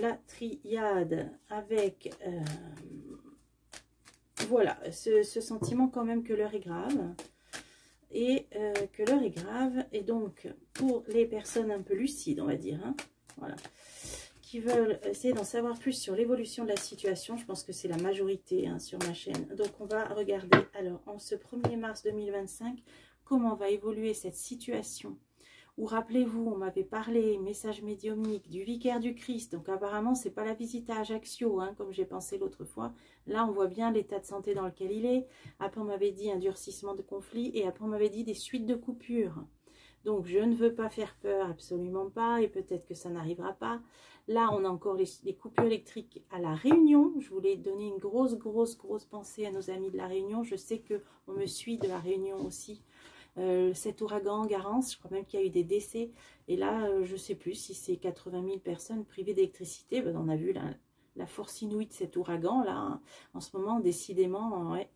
la triade avec, voilà, ce sentiment quand même que l'heure est grave. Et que l'heure est grave. Et donc, pour les personnes un peu lucides, on va dire, hein, voilà, qui veulent essayer d'en savoir plus sur l'évolution de la situation, je pense que c'est la majorité hein, sur ma chaîne. Donc, on va regarder, alors, en ce 1er mars 2025, comment va évoluer cette situation. Ou rappelez-vous, on m'avait parlé, message médiumnique, du vicaire du Christ. Donc apparemment, c'est pas la visite à Ajaccio, hein, comme j'ai pensé l'autre fois. Là, on voit bien l'état de santé dans lequel il est. Après, on m'avait dit un durcissement de conflit. Et après, on m'avait dit des suites de coupures. Donc, je ne veux pas faire peur, absolument pas. Et peut-être que ça n'arrivera pas. Là, on a encore les coupures électriques à La Réunion. Je voulais donner une grosse pensée à nos amis de La Réunion. Je sais qu'on me suit de La Réunion aussi. Cet ouragan Garance, je crois même qu'il y a eu des décès. Et là, je ne sais plus si c'est 80 000 personnes privées d'électricité. Ben, on a vu la force inouïe de cet ouragan, là, hein. En ce moment, décidément, ouais,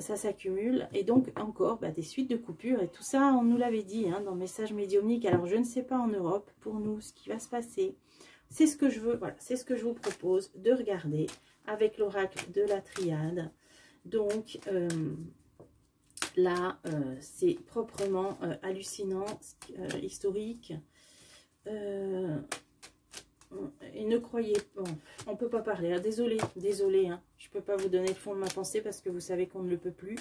ça s'accumule. Et donc, encore, des suites de coupures. Et tout ça, on nous l'avait dit hein, dans le message médiumnique. Alors, je ne sais pas en Europe, pour nous, ce qui va se passer. C'est ce que je veux, voilà, c'est ce que je vous propose de regarder avec l'oracle de la triade. Donc, là, c'est proprement hallucinant, historique. Et ne croyez pas, on ne peut pas parler. Hein, désolé, hein, je ne peux pas vous donner le fond de ma pensée parce que vous savez qu'on ne le peut plus.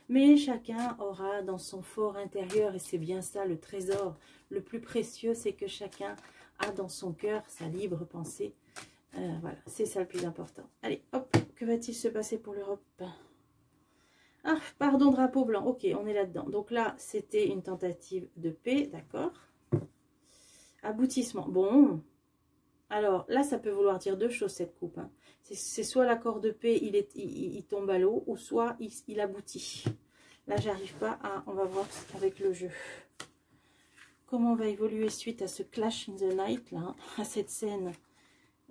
Mais chacun aura dans son fort intérieur, et c'est bien ça le trésor le plus précieux, c'est que chacun a dans son cœur sa libre pensée. Voilà, c'est ça le plus important. Allez, hop, que va-t-il se passer pour l'Europe ? Ah, pardon, drapeau blanc. Ok, on est là-dedans. Donc là, c'était une tentative de paix, d'accord. Aboutissement. Bon. Alors, là, ça peut vouloir dire deux choses, cette coupe. Hein. C'est soit l'accord de paix, il tombe à l'eau, ou soit il aboutit. Là, j'arrive pas à... On va voir avec le jeu. Comment on va évoluer suite à ce clash in the night, là, hein, à cette scène.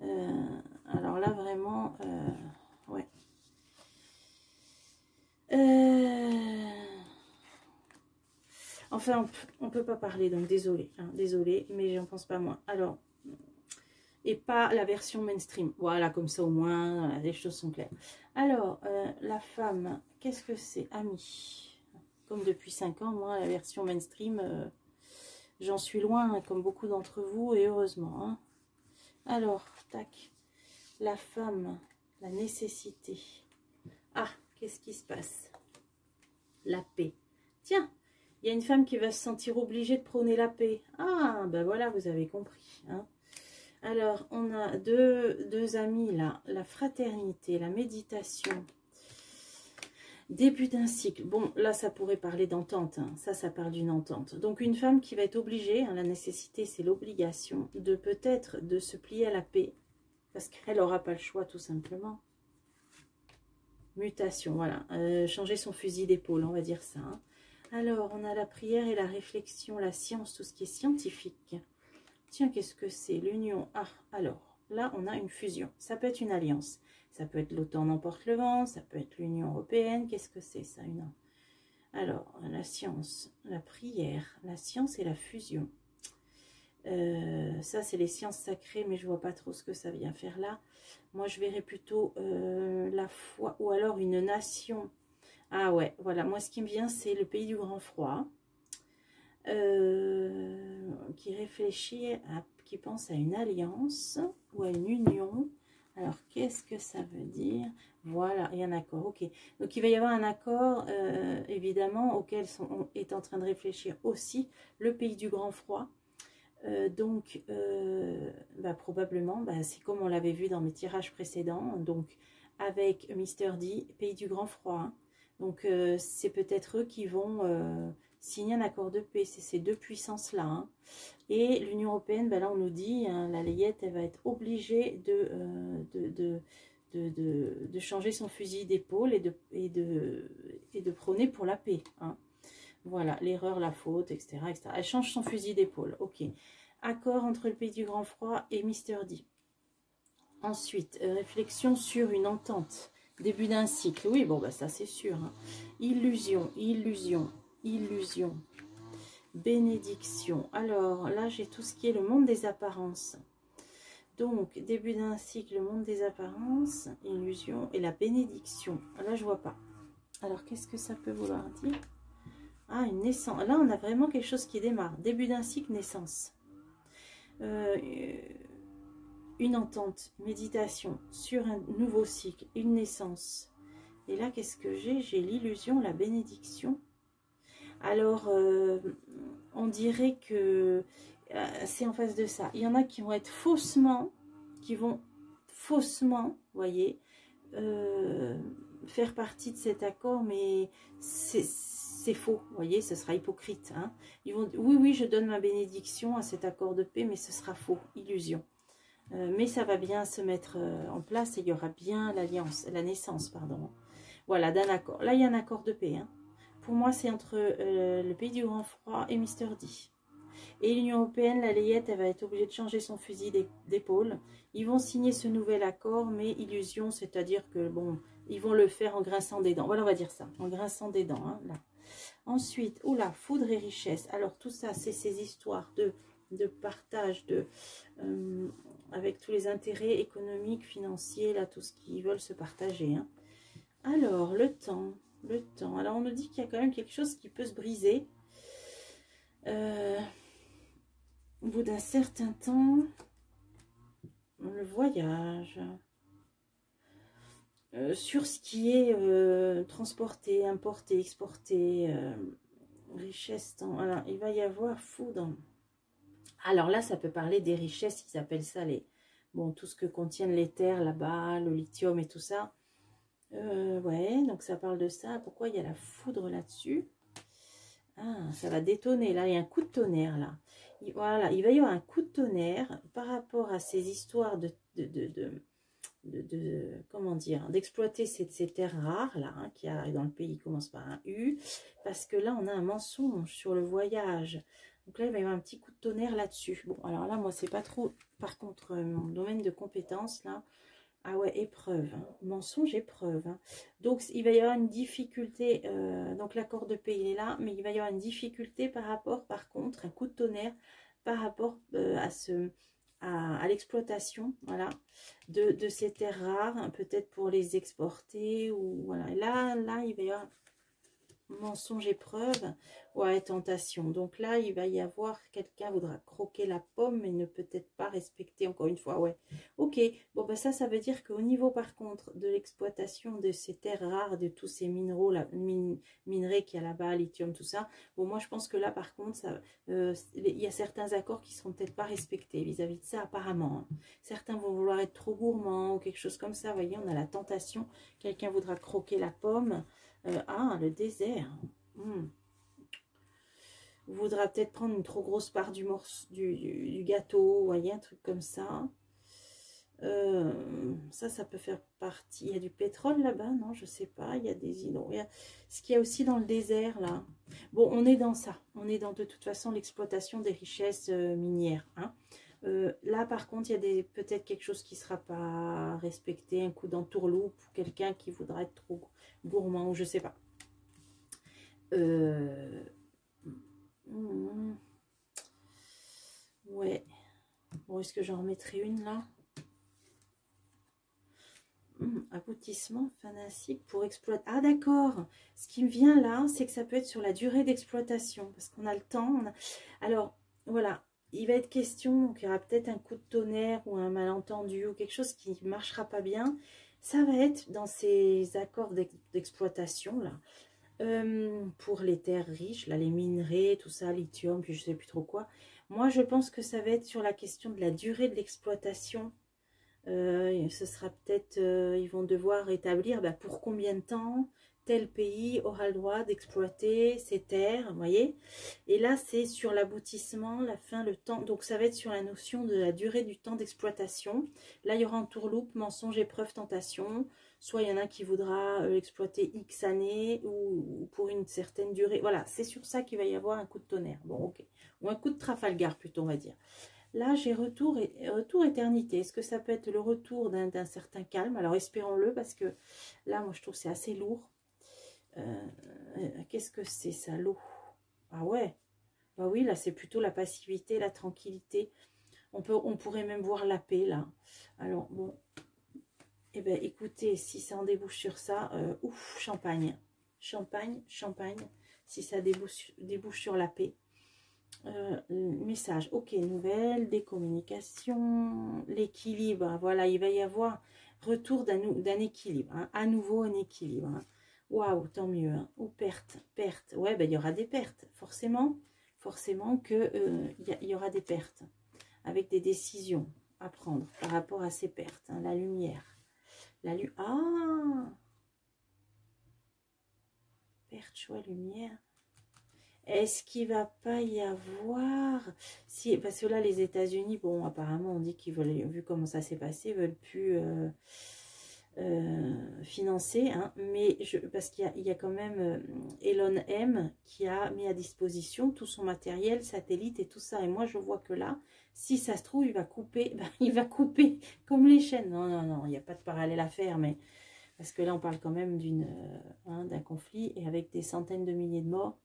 Alors là, vraiment... ouais. Enfin, on ne peut pas parler, donc désolé, hein, désolé, mais j'en pense pas moins. Alors, et pas la version mainstream. Voilà, comme ça au moins, les choses sont claires. Alors, la femme, qu'est-ce que c'est? Amie. Comme depuis 5 ans, moi, la version mainstream, j'en suis loin, hein, comme beaucoup d'entre vous, et heureusement. Hein. Alors, tac, la femme, la nécessité. Ah, qu'est-ce qui se passe? La paix. Tiens, il y a une femme qui va se sentir obligée de prôner la paix. Ah, ben voilà, vous avez compris. Hein. Alors, on a deux amis là. La fraternité, la méditation. Début d'un cycle. Bon, là, ça pourrait parler d'entente. Hein. Ça parle d'une entente. Donc, une femme qui va être obligée, hein, la nécessité, c'est l'obligation, de peut-être de se plier à la paix. Parce qu'elle n'aura pas le choix, tout simplement. Mutation, voilà. Changer son fusil d'épaule, on va dire ça. Hein. Alors, on a la prière et la réflexion, la science, tout ce qui est scientifique. Tiens, qu'est-ce que c'est? L'union. Ah, alors, là, on a une fusion. Ça peut être une alliance. Ça peut être l'OTAN n'emporte le vent. Ça peut être l'Union européenne. Qu'est-ce que c'est, ça? Alors, la science, la prière, la science et la fusion. Ça, c'est les sciences sacrées, mais je ne vois pas trop ce que ça vient faire là. Moi, je verrais plutôt la foi ou alors une nation. Ah ouais, voilà. Moi, ce qui me vient, c'est le pays du grand froid. Qui réfléchit, qui pense à une alliance ou à une union. Alors, qu'est-ce que ça veut dire? Voilà, il y a un accord, ok. Donc, il va y avoir un accord, évidemment, auquel est en train de réfléchir aussi le pays du grand froid. Donc, probablement, c'est comme on l'avait vu dans mes tirages précédents, donc avec Mister D, pays du grand froid. Hein. Donc, c'est peut-être eux qui vont... signer un accord de paix, c'est ces deux puissances-là. Hein. Et l'Union européenne, là on nous dit, hein, la layette, elle va être obligée de changer son fusil d'épaule et de prôner pour la paix. Hein. Voilà, l'erreur, la faute, etc., etc. Elle change son fusil d'épaule, ok. Accord entre le pays du grand froid et Mister D. Ensuite, réflexion sur une entente. Début d'un cycle, oui, bon, ça c'est sûr. Hein. Illusion, illusion. Illusion, bénédiction. Alors là, j'ai tout ce qui est le monde des apparences. Donc, début d'un cycle, le monde des apparences, illusion et la bénédiction. Là, je vois pas. Alors, qu'est-ce que ça peut vouloir dire? Ah, une naissance. Là, on a vraiment quelque chose qui démarre. Début d'un cycle, naissance. Une entente, méditation sur un nouveau cycle, une naissance. Et là, qu'est-ce que j'ai? J'ai l'illusion, la bénédiction. Alors, on dirait que c'est en face de ça. Il y en a qui vont être faussement, vous voyez, faire partie de cet accord, mais c'est faux, vous voyez, ce sera hypocrite. Hein. Ils vont, oui, oui, je donne ma bénédiction à cet accord de paix, mais ce sera faux, illusion. Mais ça va bien se mettre en place et il y aura bien l'alliance, la naissance, pardon. Voilà, d'un accord. Là, il y a un accord de paix. Hein. Pour moi, c'est entre le pays du grand froid et Mister D. Et l'Union européenne, la layette, elle va être obligée de changer son fusil d'épaule. Ils vont signer ce nouvel accord, mais illusion, c'est-à-dire que, bon, ils vont le faire en grinçant des dents. Voilà, on va dire ça, en grinçant des dents, hein, là. Ensuite, oula, foudre et richesse. Alors, tout ça, c'est ces histoires de partage, avec tous les intérêts économiques, financiers, là, tout ce qu'ils veulent se partager. Hein. Alors, le temps. Alors, on nous dit qu'il y a quand même quelque chose qui peut se briser. Au bout d'un certain temps, le voyage. Sur ce qui est transporté, importé, exporté, richesse, temps. Alors, il va y avoir foudre. Alors là, ça peut parler des richesses, ils appellent ça bon, tout ce que contiennent les terres là-bas, le lithium et tout ça. Ouais, donc ça parle de ça. Pourquoi il y a la foudre là-dessus? Ah, ça va détonner. Là, il y a un coup de tonnerre, là. Voilà, il va y avoir un coup de tonnerre par rapport à ces histoires comment dire, d'exploiter ces terres rares, là, hein, qui arrivent dans le pays, commence par un U. Parce que là, on a un mensonge sur le voyage. Donc là, il va y avoir un petit coup de tonnerre là-dessus. Bon, alors là, moi, c'est pas trop, par contre, mon domaine de compétence, là. Ah ouais, épreuve, hein. Mensonge, épreuve. Hein. Donc, il va y avoir une difficulté. Donc, l'accord de paix, il est là, mais il va y avoir une difficulté par rapport, par contre, un coup de tonnerre par rapport à l'exploitation, voilà, de ces terres rares, hein, peut-être pour les exporter, ou voilà. Et là, il va y avoir mensonge, épreuve, ouais, tentation. Donc là, il va y avoir, quelqu'un voudra croquer la pomme, mais ne peut-être pas respecter, encore une fois, ouais. Ok, bon, bah ça veut dire qu'au niveau, par contre, de l'exploitation de ces terres rares, de tous ces minéraux, minerais qu'il y a là-bas, lithium, tout ça, bon, moi, je pense que là, par contre, il y a certains accords qui seront peut-être pas respectés vis-à-vis de ça, apparemment. Hein. Certains vont vouloir être trop gourmands ou quelque chose comme ça, vous voyez, on a la tentation, quelqu'un voudra croquer la pomme. Ah, le désert. Voudra peut-être prendre une trop grosse part du gâteau, vous voyez, un truc comme ça. Ça peut faire partie. Il y a du pétrole là-bas, non, je sais pas. Il y a des îlots. Ce qu'il y a aussi dans le désert, là. Bon, on est dans ça. On est dans, de toute façon, l'exploitation des richesses minières. Hein. Là, par contre, il y a peut-être quelque chose qui ne sera pas respecté, un coup d'entourloupe, ou quelqu'un qui voudra être trop gourmand, ou je sais pas. Ouais. Bon, est-ce que j'en remettrai une là? Aboutissement fanatique pour exploiter. Ah d'accord. Ce qui me vient là, c'est que ça peut être sur la durée d'exploitation, parce qu'on a le temps. Alors, voilà. Il va être question, donc il y aura peut-être un coup de tonnerre ou un malentendu ou quelque chose qui ne marchera pas bien. Ça va être dans ces accords d'exploitation là. Pour les terres riches, là, les minerais, tout ça, lithium, puis je sais plus trop quoi. Moi, je pense que ça va être sur la question de la durée de l'exploitation. Ce sera peut-être, ils vont devoir établir pour combien de temps tel pays aura le droit d'exploiter ces terres, vous voyez. Et là, c'est sur l'aboutissement, la fin, le temps. Donc, ça va être sur la notion de la durée du temps d'exploitation. Là, il y aura entourloupe, mensonge, épreuve, tentation. Soit il y en a qui voudra exploiter X années ou pour une certaine durée. Voilà, c'est sur ça qu'il va y avoir un coup de tonnerre. Bon, ok. Ou un coup de Trafalgar, plutôt, on va dire. Là, j'ai retour éternité. Est-ce que ça peut être le retour d'un certain calme? Alors, espérons-le, parce que là, moi, je trouve que c'est assez lourd. Qu'est-ce que c'est, ça, l'eau? Ah ouais. Bah oui, là, c'est plutôt la passivité, la tranquillité. On pourrait même voir la paix, là. Alors, bon. Eh bien, écoutez, si ça en débouche sur ça, ouf, champagne. Champagne, champagne. Si ça débouche sur la paix. Message, ok, nouvelle, des communications, l'équilibre, voilà, il va y avoir retour d'un équilibre, hein, à nouveau un équilibre, hein. Waouh, tant mieux, hein. Ou perte, ouais, ben, il y aura des pertes, forcément que il y aura des pertes, avec des décisions à prendre par rapport à ces pertes, hein. La lumière, perte, choix, lumière. Est-ce qu'il va pas y avoir... Si, parce que là, les États-Unis, bon, apparemment, on dit qu'ils veulent, vu comment ça s'est passé, ils veulent plus financer. Hein, mais parce qu'il y a quand même Elon M qui a mis à disposition tout son matériel, satellite et tout ça. Et moi, je vois que là, si ça se trouve, il va couper, ben, il va couper comme les chaînes. Non, non, non, il n'y a pas de parallèle à faire, mais... Parce que là, on parle quand même d'un conflit et avec des centaines de milliers de morts.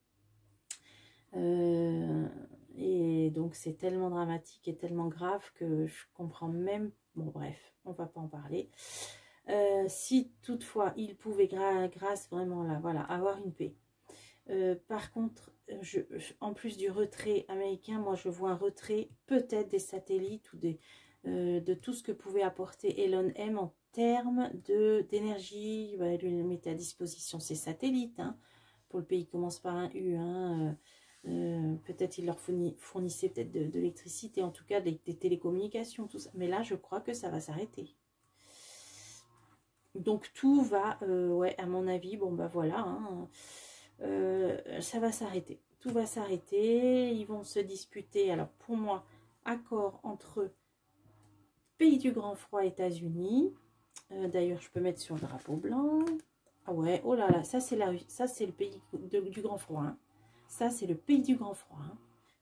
Et donc c'est tellement dramatique et tellement grave que je comprends même, bon bref, on va pas en parler. Si toutefois il pouvait grâce vraiment là, voilà, avoir une paix. Par contre, en plus du retrait américain, moi je vois un retrait peut-être des satellites ou de tout ce que pouvait apporter Elon M en termes d'énergie. Ouais, lui mettait à disposition ses satellites, hein. Pour le pays qui commence par un U, hein, peut-être il leur fournissait peut-être de l'électricité, en tout cas des télécommunications, tout ça. Mais là, je crois que ça va s'arrêter. Donc tout va, ouais, à mon avis, bon bah voilà, hein, ça va s'arrêter. Tout va s'arrêter, ils vont se disputer. Alors pour moi, accord entre pays du grand froid, États-Unis. D'ailleurs, je peux mettre sur le drapeau blanc. Ah ouais, oh là là, ça c'est le pays du grand froid, hein. Ça, c'est le pays du grand froid, hein.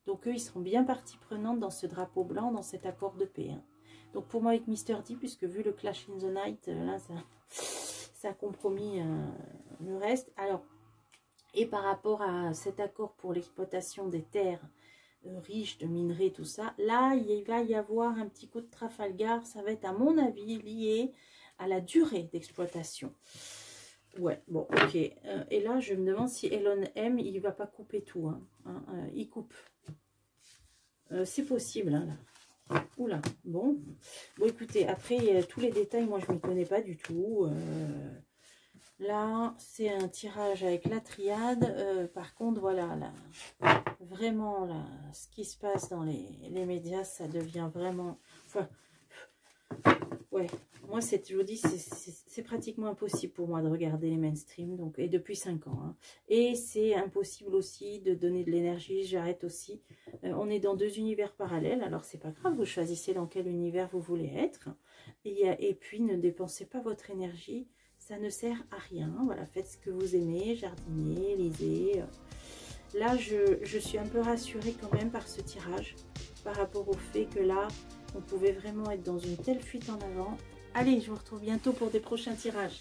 Donc, eux, ils seront bien partie prenante dans ce drapeau blanc, dans cet accord de paix, hein. Donc, pour moi, avec Mr. D, puisque vu le Clash in the Night, là, ça a compromis le reste. Alors, et par rapport à cet accord pour l'exploitation des terres riches de minerais, tout ça, là, il va y avoir un petit coup de Trafalgar. Ça va être, à mon avis, lié à la durée d'exploitation. Ouais, bon, ok. Et là, je me demande si Elon M, il va pas couper tout. Hein, il coupe. C'est possible, hein, là. Oula, bon. Bon, écoutez, après, tous les détails, moi, je ne m'y connais pas du tout. Là, c'est un tirage avec la triade. Par contre, voilà, là, vraiment, là, ce qui se passe dans les médias, ça devient vraiment... Enfin, ouais, moi, je vous dis, c'est pratiquement impossible pour moi de regarder les mainstream, donc, et depuis 5 ans. Hein. Et c'est impossible aussi de donner de l'énergie, j'arrête aussi. On est dans 2 univers parallèles, alors c'est pas grave, vous choisissez dans quel univers vous voulez être. Et puis, ne dépensez pas votre énergie, ça ne sert à rien. Voilà, faites ce que vous aimez, jardinez, lisez. Là, je suis un peu rassurée quand même par ce tirage, par rapport au fait que là, on pouvait vraiment être dans une telle fuite en avant. Allez, je vous retrouve bientôt pour des prochains tirages.